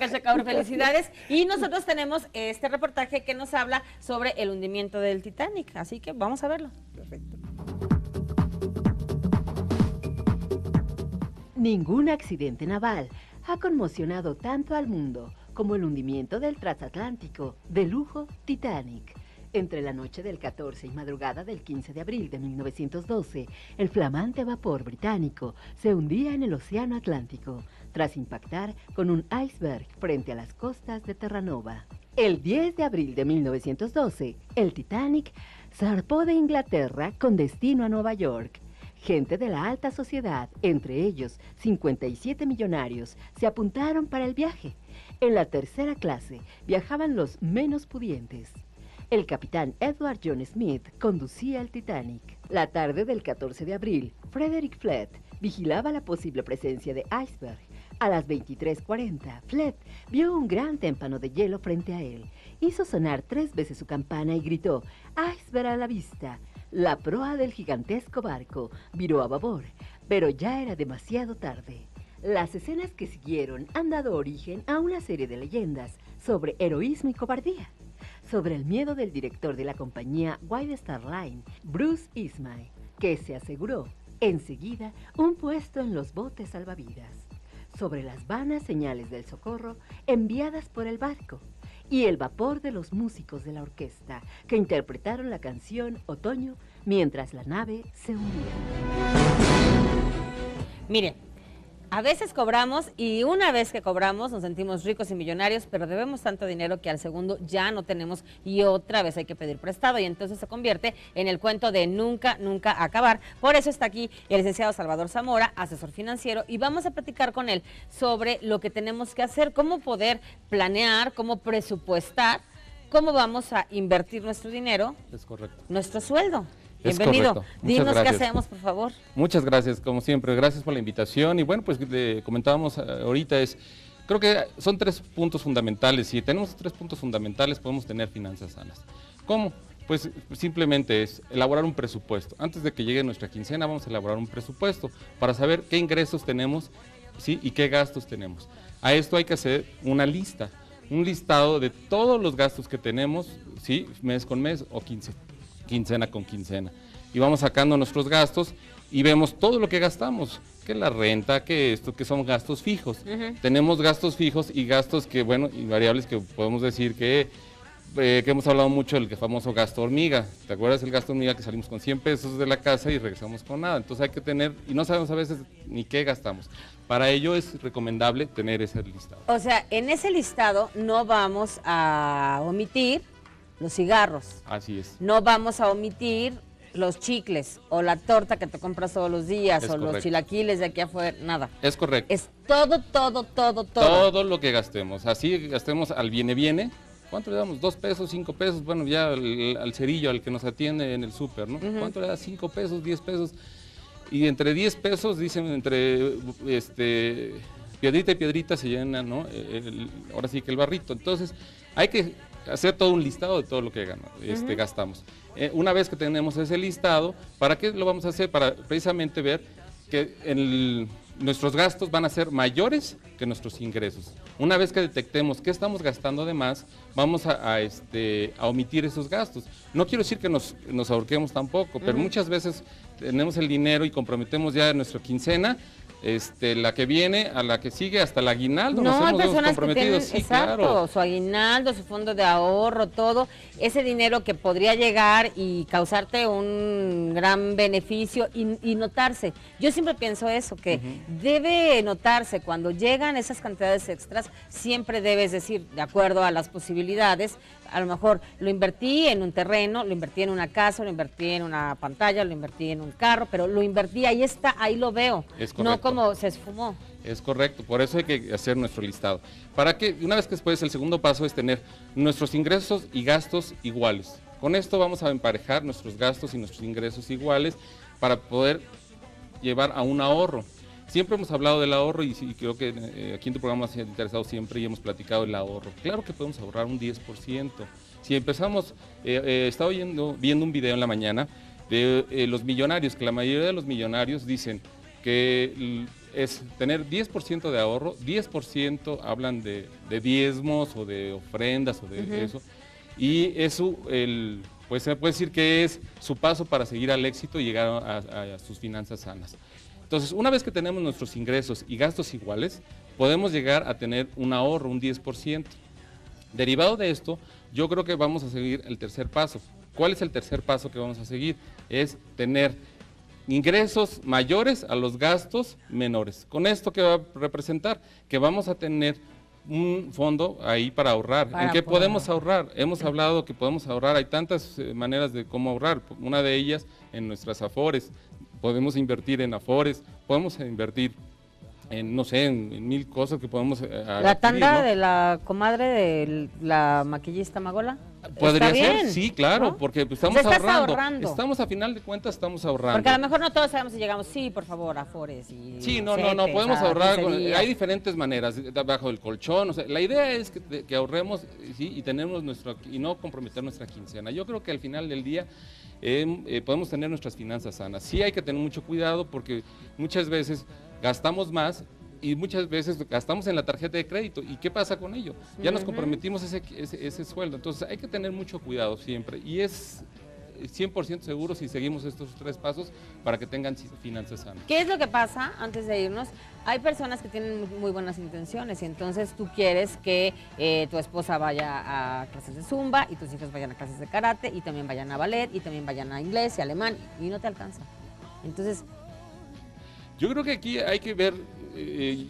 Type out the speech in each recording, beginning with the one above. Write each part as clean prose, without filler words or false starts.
Cachacaur, felicidades. Y nosotros tenemos este reportaje que nos habla sobre el hundimiento del Titanic, así que vamos a verlo. Perfecto. Ningún accidente naval ha conmocionado tanto al mundo como el hundimiento del transatlántico de lujo Titanic. Entre la noche del 14 y madrugada del 15 de abril de 1912, el flamante vapor británico se hundía en el Océano Atlántico, tras impactar con un iceberg frente a las costas de Terranova. El 10 de abril de 1912, el Titanic zarpó de Inglaterra con destino a Nueva York. Gente de la alta sociedad, entre ellos 57 millonarios, se apuntaron para el viaje. En la tercera clase viajaban los menos pudientes. El capitán Edward John Smith conducía el Titanic. La tarde del 14 de abril, Frederick Flett vigilaba la posible presencia de iceberg. A las 23:40, Flett vio un gran témpano de hielo frente a él. Hizo sonar 3 veces su campana y gritó: «¡Iceberg a la vista!». La proa del gigantesco barco viró a babor, pero ya era demasiado tarde. Las escenas que siguieron han dado origen a una serie de leyendas sobre heroísmo y cobardía. Sobre el miedo del director de la compañía White Star Line, Bruce Ismay, que se aseguró enseguida un puesto en los botes salvavidas. Sobre las vanas señales del socorro enviadas por el barco y el vapor de los músicos de la orquesta que interpretaron la canción Otoño mientras la nave se hundía. Mire, a veces cobramos y una vez que cobramos nos sentimos ricos y millonarios, pero debemos tanto dinero que al segundo ya no tenemos y otra vez hay que pedir prestado y entonces se convierte en el cuento de nunca, nunca acabar. Por eso está aquí el licenciado Salvador Zamora, asesor financiero, y vamos a platicar con él sobre lo que tenemos que hacer, cómo poder planear, cómo presupuestar, cómo vamos a invertir nuestro dinero, Es correcto. nuestro sueldo. Es Bienvenido. correcto. Muchas Dinos qué gracias. hacemos, por favor. Muchas gracias, como siempre, gracias por la invitación. Y bueno, pues le comentábamos ahorita creo que son 3 puntos fundamentales. Si tenemos 3 puntos fundamentales, podemos tener finanzas sanas. ¿Cómo? Pues simplemente es elaborar un presupuesto. Antes de que llegue nuestra quincena, vamos a elaborar un presupuesto para saber qué ingresos tenemos, ¿sí? Y qué gastos tenemos. A esto hay que hacer una lista, un listado de todos los gastos que tenemos, ¿sí? Mes con mes o quincena con quincena. Y vamos sacando nuestros gastos y vemos todo lo que gastamos, que la renta, que esto, que son gastos fijos. Tenemos gastos fijos y gastos que, bueno, y variables que podemos decir que hemos hablado mucho del famoso gasto hormiga. ¿Te acuerdas el gasto hormiga que salimos con 100 pesos de la casa y regresamos con nada? Entonces hay que tener, y no sabemos a veces ni qué gastamos. Para ello es recomendable tener ese listado. O sea, en ese listado no vamos a omitir los cigarros. Así es. No vamos a omitir los chicles o la torta que te compras todos los días Es o correcto. los chilaquiles de aquí afuera, nada. Es correcto. Es todo. Todo lo que gastemos. Así gastemos al viene. ¿Cuánto le damos? 2 pesos, 5 pesos, bueno, ya al cerillo, al que nos atiende en el súper, ¿no? ¿Cuánto le da? 5 pesos, 10 pesos. Y entre 10 pesos, dicen, entre piedrita y piedrita se llena, ¿no? Ahora sí que el barrito. Entonces, hay que hacer todo un listado de todo lo que gastamos. Una vez que tenemos ese listado, ¿para qué lo vamos a hacer? Para precisamente ver que nuestros gastos van a ser mayores que nuestros ingresos. Una vez que detectemos qué estamos gastando de más, vamos a omitir esos gastos. No quiero decir que nos ahorquemos tampoco, pero muchas veces tenemos el dinero y comprometemos ya nuestra quincena, la que viene, a la que sigue, hasta el aguinaldo. No, hay nos hemos personas comprometido. que tienen, Sí, claro. su aguinaldo, su fondo de ahorro, todo, ese dinero que podría llegar y causarte un gran beneficio y notarse. Yo siempre pienso eso, que debe notarse cuando llegan esas cantidades extras, siempre debes decir, de acuerdo a las posibilidades, a lo mejor lo invertí en un terreno, lo invertí en una casa, lo invertí en una pantalla, lo invertí en un carro, pero lo invertí, ahí está, ahí lo veo. Es no correcto. como se esfumó. Es correcto, por eso hay que hacer nuestro listado. Para que, una vez que después, el segundo paso es tener nuestros ingresos y gastos iguales. Con esto vamos a emparejar nuestros gastos y nuestros ingresos iguales para poder llevar a un ahorro. Siempre hemos hablado del ahorro y creo que aquí en tu programa se ha interesado siempre y hemos platicado del ahorro. Claro que podemos ahorrar un 10%. Si empezamos, estaba viendo un video en la mañana de los millonarios, que la mayoría de los millonarios dicen que es tener 10% de ahorro, 10% hablan de diezmos o de ofrendas o de eso, y eso, pues se puede decir que es su paso para seguir al éxito y llegar a sus finanzas sanas. Entonces, una vez que tenemos nuestros ingresos y gastos iguales, podemos llegar a tener un ahorro, un 10%. Derivado de esto, yo creo que vamos a seguir el tercer paso. ¿Cuál es el tercer paso que vamos a seguir? Es tener ingresos mayores a los gastos menores. ¿Con esto qué va a representar? Que vamos a tener un fondo ahí para ahorrar. ¿En qué podemos ahorrar? Hemos hablado que podemos ahorrar, hay tantas maneras de cómo ahorrar. Una de ellas en nuestras afores. Podemos invertir en afores, podemos invertir en, no sé, en 1000 cosas que podemos la tanda, ¿no?, de la comadre de la maquillista Magola. Podría Está ser, bien, sí, claro, ¿no? porque estamos ahorrando. Estamos a final de cuentas, estamos ahorrando. Porque a lo mejor no todos sabemos si llegamos, sí, por favor, afores y sí, no, CETES, podemos ahorrar, hay diferentes maneras, bajo el colchón, o sea, la idea es que ahorremos, sí, y tenemos y no comprometer nuestra quincena. Yo creo que al final del día podemos tener nuestras finanzas sanas. Sí hay que tener mucho cuidado porque muchas veces gastamos más y muchas veces gastamos en la tarjeta de crédito. ¿Y qué pasa con ello? Ya nos comprometimos ese sueldo. Entonces hay que tener mucho cuidado siempre. Y es 100% seguro si seguimos estos 3 pasos para que tengan finanzas sanas. ¿Qué es lo que pasa antes de irnos? Hay personas que tienen muy buenas intenciones y entonces tú quieres que tu esposa vaya a clases de zumba y tus hijos vayan a clases de karate y también vayan a ballet y también vayan a inglés y alemán y no te alcanza. Entonces, yo creo que aquí hay que ver,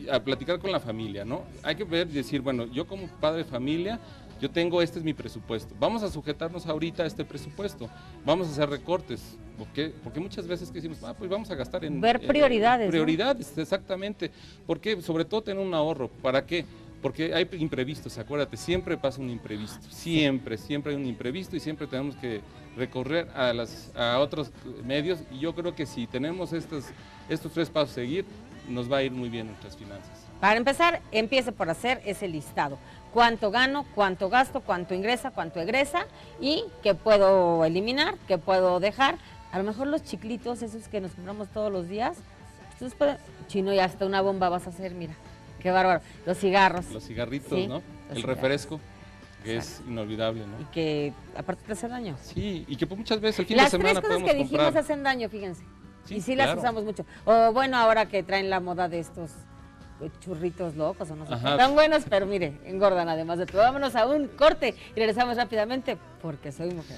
a platicar con la familia, ¿no? Hay que ver y decir, bueno, yo como padre de familia, yo tengo, este es mi presupuesto. Vamos a sujetarnos ahorita a este presupuesto. Vamos a hacer recortes. Porque muchas veces que decimos, pues vamos a gastar en... Ver prioridades. Prioridades, ¿no? Exactamente. Porque sobre todo tener un ahorro. ¿Para qué? Porque hay imprevistos, acuérdate, siempre pasa un imprevisto. Siempre hay un imprevisto y siempre tenemos que recorrer a otros medios. Y yo creo que si tenemos estos 3 pasos a seguir, nos va a ir muy bien nuestras finanzas. Para empezar, empiece por hacer ese listado. Cuánto gano, cuánto gasto, cuánto ingresa, cuánto egresa y qué puedo eliminar, qué puedo dejar. A lo mejor los chiclitos, esos que nos compramos todos los días, entonces Chino, y hasta una bomba vas a hacer, mira, qué bárbaro. Los cigarros. Los cigarritos, ¿sí? ¿No? El cigarros. Refresco, que es inolvidable, ¿no? Y que aparte te hace daño. Sí, y que muchas veces el fin de semana podemos comprar. Las 3 cosas que dijimos hacen daño, fíjense. Sí, y sí, claro, las usamos mucho. O bueno, ahora que traen la moda de estos churritos locos o no sé, tan buenos, pero mire, engordan además de todo. Vámonos a un corte y regresamos rápidamente porque soy mujer.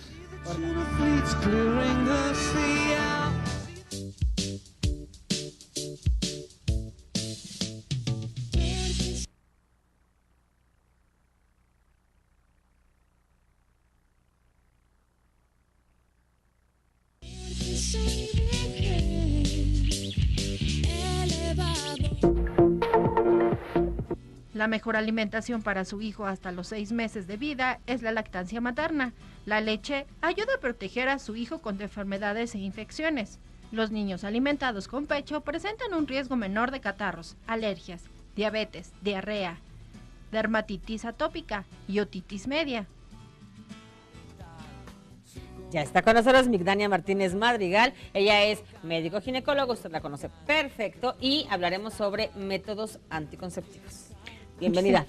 La mejor alimentación para su hijo hasta los 6 meses de vida es la lactancia materna. La leche ayuda a proteger a su hijo contra enfermedades e infecciones. Los niños alimentados con pecho presentan un riesgo menor de catarros, alergias, diabetes, diarrea, dermatitis atópica y otitis media. Ya está con nosotros Migdania Martínez Madrigal. Ella es médico ginecólogo, usted la conoce perfecto, y hablaremos sobre métodos anticonceptivos. Bienvenida.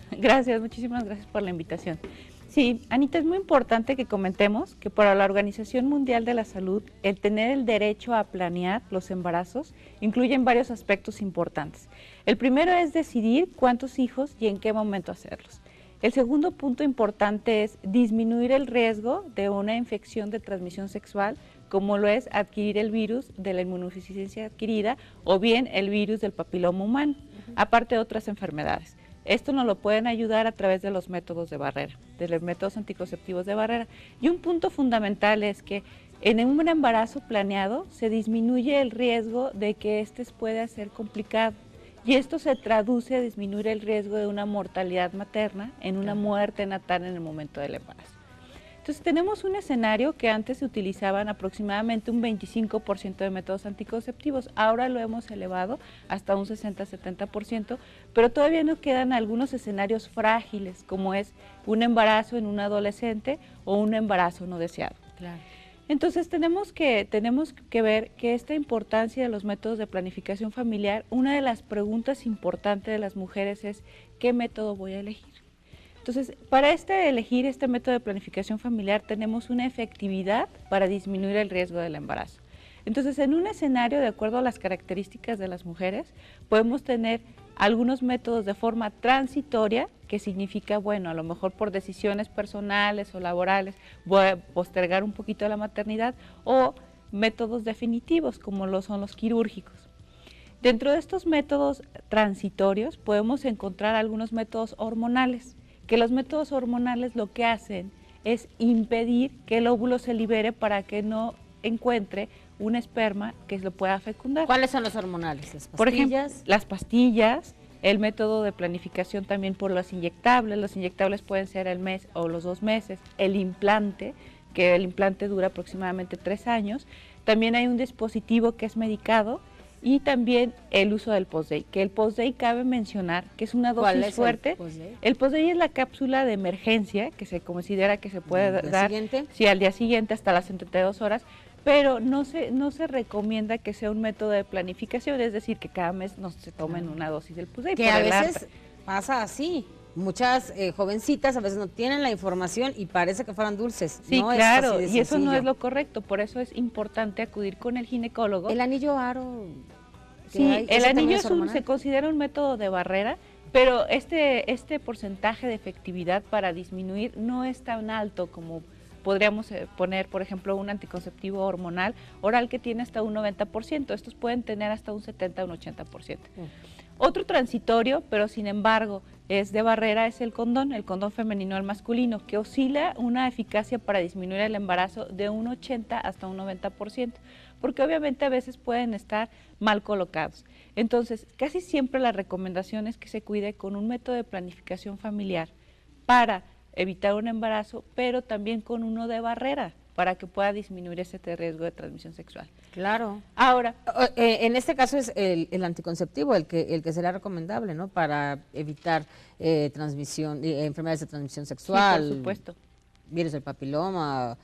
Muchísimas gracias por la invitación. Sí, Anita, es muy importante que comentemos que para la Organización Mundial de la Salud, el tener el derecho a planear los embarazos incluyen varios aspectos importantes. El primero es decidir cuántos hijos y en qué momento hacerlos. El segundo punto importante es disminuir el riesgo de una infección de transmisión sexual, como lo es adquirir el virus de la inmunodeficiencia adquirida o bien el virus del papiloma humano, aparte de otras enfermedades. Esto nos lo pueden ayudar a través de los métodos de barrera, de los métodos anticonceptivos de barrera. Y un punto fundamental es que en un embarazo planeado se disminuye el riesgo de que este pueda ser complicado. Y esto se traduce a disminuir el riesgo de una mortalidad materna en una muerte natal en el momento del embarazo. Entonces tenemos un escenario que antes se utilizaban aproximadamente un 25% de métodos anticonceptivos, ahora lo hemos elevado hasta un 60-70%, pero todavía nos quedan algunos escenarios frágiles, como es un embarazo en un adolescente o un embarazo no deseado. Claro. Entonces tenemos que ver que esta importancia de los métodos de planificación familiar, una de las preguntas importantes de las mujeres es ¿qué método voy a elegir? Entonces, para elegir este método de planificación familiar tenemos una efectividad para disminuir el riesgo del embarazo. Entonces, en un escenario de acuerdo a las características de las mujeres, podemos tener algunos métodos de forma transitoria, que significa, bueno, a lo mejor por decisiones personales o laborales, voy a postergar un poquito la maternidad, o métodos definitivos, como lo son los quirúrgicos. Dentro de estos métodos transitorios podemos encontrar algunos métodos hormonales, que los métodos hormonales lo que hacen es impedir que el óvulo se libere para que no encuentre un esperma que lo pueda fecundar. ¿Cuáles son los hormonales? ¿Las pastillas? Por ejemplo, las pastillas, el método de planificación también por los inyectables pueden ser el mes o los 2 meses, el implante, que el implante dura aproximadamente 3 años, también hay un dispositivo que es medicado, y también el uso del post-day, que el post-day cabe mencionar que es una dosis fuerte. El post-day es la cápsula de emergencia que se considera que se puede dar al día siguiente hasta las 72 horas, pero no se recomienda que sea un método de planificación, es decir, que cada mes no se tomen una dosis del post-day. Que a veces pasa así. Muchas jovencitas a veces no tienen la información y parece que fueran dulces. Sí, no claro, es y eso no es lo correcto, por eso es importante acudir con el ginecólogo. El anillo aro. Sí, el anillo se considera un método de barrera, pero este porcentaje de efectividad para disminuir no es tan alto como podríamos poner, por ejemplo, un anticonceptivo hormonal oral que tiene hasta un 90%, estos pueden tener hasta un 70, un 80%. Otro transitorio, pero sin embargo es de barrera, es el condón femenino al masculino, que oscila una eficacia para disminuir el embarazo de un 80 hasta un 90%, porque obviamente a veces pueden estar mal colocados. Entonces, casi siempre la recomendación es que se cuide con un método de planificación familiar para evitar un embarazo, pero también con uno de barrera, para que pueda disminuir ese riesgo de transmisión sexual. Claro. Ahora, en este caso es el anticonceptivo el que será recomendable, ¿no? Para evitar enfermedades de transmisión sexual. Sí, por supuesto. Virus del papiloma,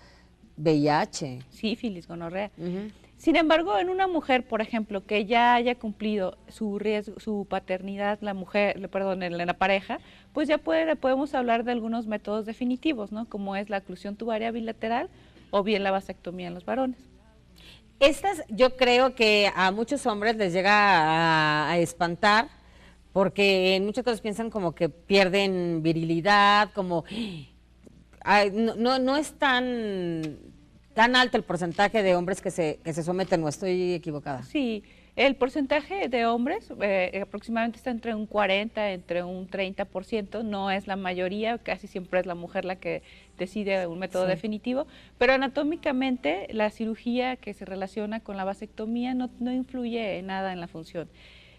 VIH. Sífilis, gonorrea. Sin embargo, en una mujer, por ejemplo, que ya haya cumplido su paternidad, en la pareja, pues ya podemos hablar de algunos métodos definitivos, ¿no? Como es la oclusión tubaria bilateral o bien la vasectomía en los varones. Estas yo creo que a muchos hombres les llega a espantar, porque en muchas cosas piensan como que pierden virilidad, como no es tan alto el porcentaje de hombres que se someten, ¿o estoy equivocada? Sí, el porcentaje de hombres aproximadamente está entre un 40, entre un 30%, no es la mayoría, casi siempre es la mujer la que decide un método definitivo, pero anatómicamente la cirugía que se relaciona con la vasectomía no influye en nada en la función.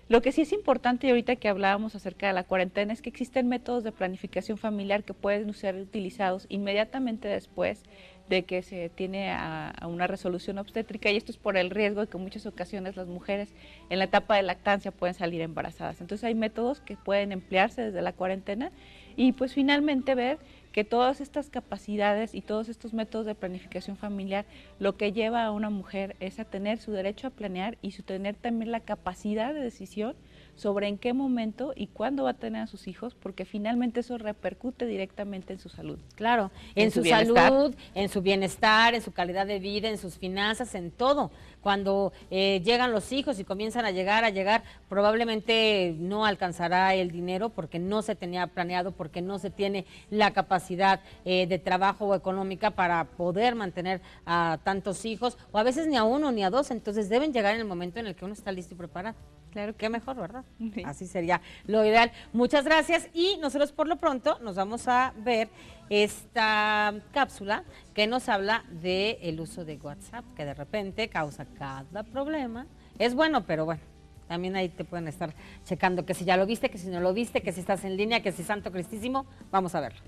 Lo que sí es importante, y ahorita que hablábamos acerca de la cuarentena, es que existen métodos de planificación familiar que pueden ser utilizados inmediatamente después de que se tiene a una resolución obstétrica, y esto es por el riesgo de que en muchas ocasiones las mujeres en la etapa de lactancia pueden salir embarazadas. Entonces hay métodos que pueden emplearse desde la cuarentena y pues finalmente ver que todas estas capacidades y todos estos métodos de planificación familiar lo que lleva a una mujer es a tener su derecho a planear y tener también la capacidad de decisión sobre en qué momento y cuándo va a tener a sus hijos, porque finalmente eso repercute directamente en su salud. Claro, en su salud, en su bienestar, en su calidad de vida, en sus finanzas, en todo. Cuando llegan los hijos y comienzan a llegar, probablemente no alcanzará el dinero porque no se tenía planeado, porque no se tiene la capacidad de trabajo o económica para poder mantener a tantos hijos, o a veces ni a uno ni a dos, entonces deben llegar en el momento en el que uno está listo y preparado. Claro, qué mejor, ¿verdad? Sí. Así sería lo ideal. Muchas gracias, y nosotros por lo pronto nos vamos a ver esta cápsula que nos habla del uso de WhatsApp, que de repente causa cada problema. Es bueno, pero bueno, también ahí te pueden estar checando que si ya lo viste, que si no lo viste, que si estás en línea, que si santo cristísimo. Vamos a verlo.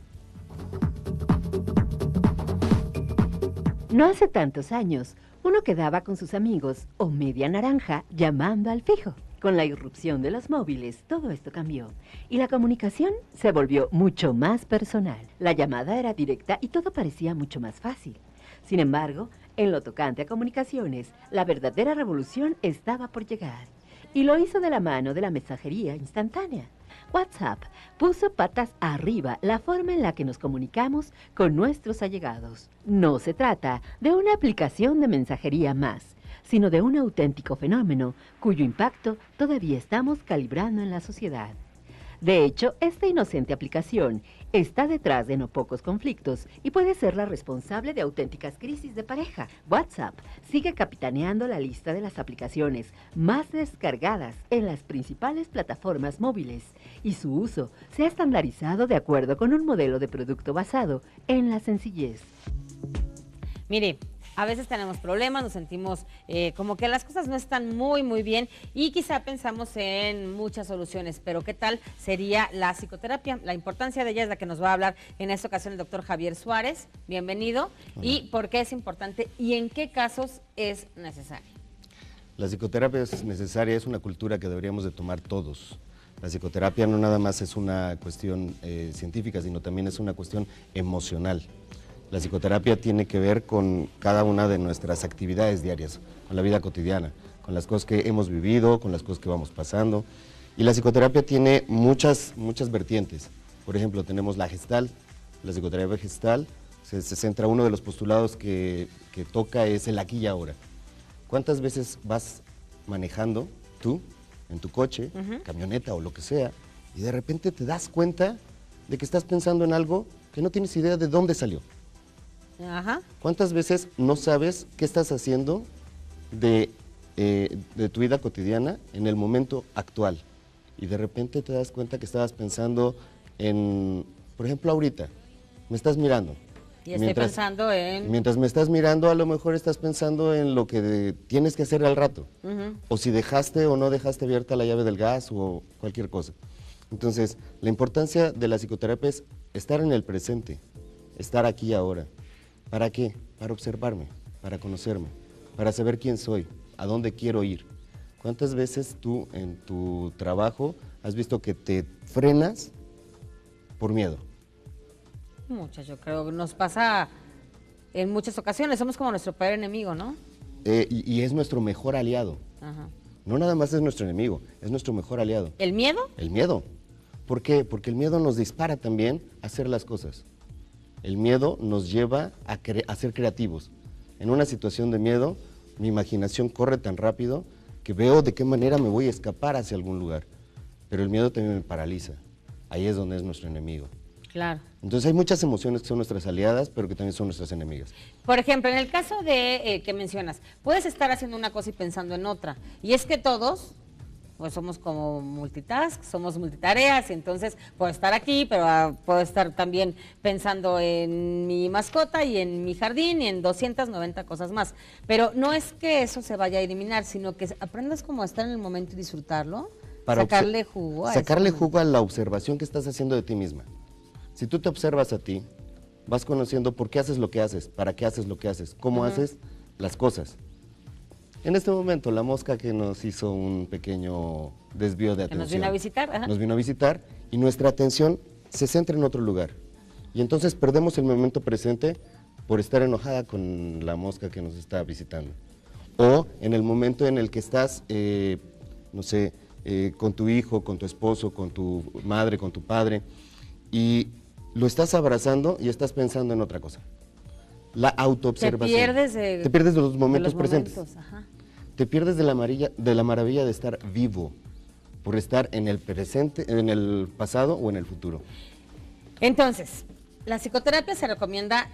No hace tantos años, uno quedaba con sus amigos o media naranja llamando al fijo. Con la irrupción de los móviles, todo esto cambió y la comunicación se volvió mucho más personal. La llamada era directa y todo parecía mucho más fácil. Sin embargo, En lo tocante a comunicaciones, la verdadera revolución estaba por llegar. Y lo hizo de la mano de la mensajería instantánea. WhatsApp puso patas arriba la forma en la que nos comunicamos con nuestros allegados. No se trata de una aplicación de mensajería más, sino de un auténtico fenómeno cuyo impacto todavía estamos calibrando en la sociedad. De hecho, esta inocente aplicación está detrás de no pocos conflictos y puede ser la responsable de auténticas crisis de pareja. WhatsApp sigue capitaneando la lista de las aplicaciones más descargadas en las principales plataformas móviles y su uso se ha estandarizado de acuerdo con un modelo de producto basado en la sencillez. Mire, a veces tenemos problemas, nos sentimos como que las cosas no están muy bien y quizá pensamos en muchas soluciones, pero ¿qué tal sería la psicoterapia? La importancia de ella es la que nos va a hablar en esta ocasión el doctor Javier Suárez. Bienvenido. Hola. ¿Y por qué es importante y en qué casos es necesaria? La psicoterapia es necesaria, es una cultura que deberíamos de tomar todos. La psicoterapia no nada más es una cuestión científica, sino también es una cuestión emocional. La psicoterapia tiene que ver con cada una de nuestras actividades diarias, con la vida cotidiana, con las cosas que hemos vivido, con las cosas que vamos pasando. Y la psicoterapia tiene muchas vertientes. Por ejemplo, tenemos la Gestalt. La psicoterapia Gestalt se centra, uno de los postulados que toca es el aquí y ahora. ¿Cuántas veces vas manejando tú, en tu coche, camioneta o lo que sea, y de repente te das cuenta de que estás pensando en algo que no tienes idea de dónde salió? Ajá. ¿Cuántas veces no sabes qué estás haciendo de tu vida cotidiana en el momento actual? Y de repente te das cuenta que estabas pensando en, por ejemplo, ahorita, me estás mirando. Y estoy pensando en... Mientras me estás mirando, a lo mejor estás pensando en lo que tienes que hacer al rato. O si dejaste o no dejaste abierta la llave del gas o cualquier cosa. Entonces, la importancia de la psicoterapia es estar en el presente, estar aquí y ahora. ¿Para qué? Para observarme, para conocerme, para saber quién soy, a dónde quiero ir. ¿Cuántas veces tú en tu trabajo has visto que te frenas por miedo? Muchas, yo creo que nos pasa en muchas ocasiones, somos como nuestro peor enemigo, ¿no? Y es nuestro mejor aliado. Ajá. No nada más es nuestro enemigo, es nuestro mejor aliado. ¿El miedo? El miedo. ¿Por qué? Porque el miedo nos dispara también a hacer las cosas. El miedo nos lleva a ser creativos. En una situación de miedo, mi imaginación corre tan rápido que veo de qué manera me voy a escapar hacia algún lugar. Pero el miedo también me paraliza. Ahí es donde es nuestro enemigo. Claro. Entonces hay muchas emociones que son nuestras aliadas, pero que también son nuestras enemigas. Por ejemplo, en el caso de que mencionas, puedes estar haciendo una cosa y pensando en otra. Y es que todos... pues somos como multitask, somos multitareas, y entonces puedo estar aquí, pero puedo estar también pensando en mi mascota y en mi jardín y en 290 cosas más. Pero no es que eso se vaya a eliminar, sino que aprendas como a estar en el momento y disfrutarlo, sacarle jugo a eso. Sacarle jugo a la observación que estás haciendo de ti misma. Si tú te observas a ti, vas conociendo por qué haces lo que haces, para qué haces lo que haces, cómo haces las cosas. En este momento, la mosca que nos hizo un pequeño desvío de atención. Que nos vino a visitar. Ajá. Nos vino a visitar y nuestra atención se centra en otro lugar. Y entonces perdemos el momento presente por estar enojada con la mosca que nos está visitando. O en el momento en el que estás, no sé, con tu hijo, con tu esposo, con tu madre, con tu padre, y lo estás abrazando y estás pensando en otra cosa. La autoobservación. Te pierdes de los momentos presentes. Ajá. Te pierdes de la maravilla de estar vivo, por estar en el presente, en el pasado o en el futuro. Entonces, la psicoterapia se recomienda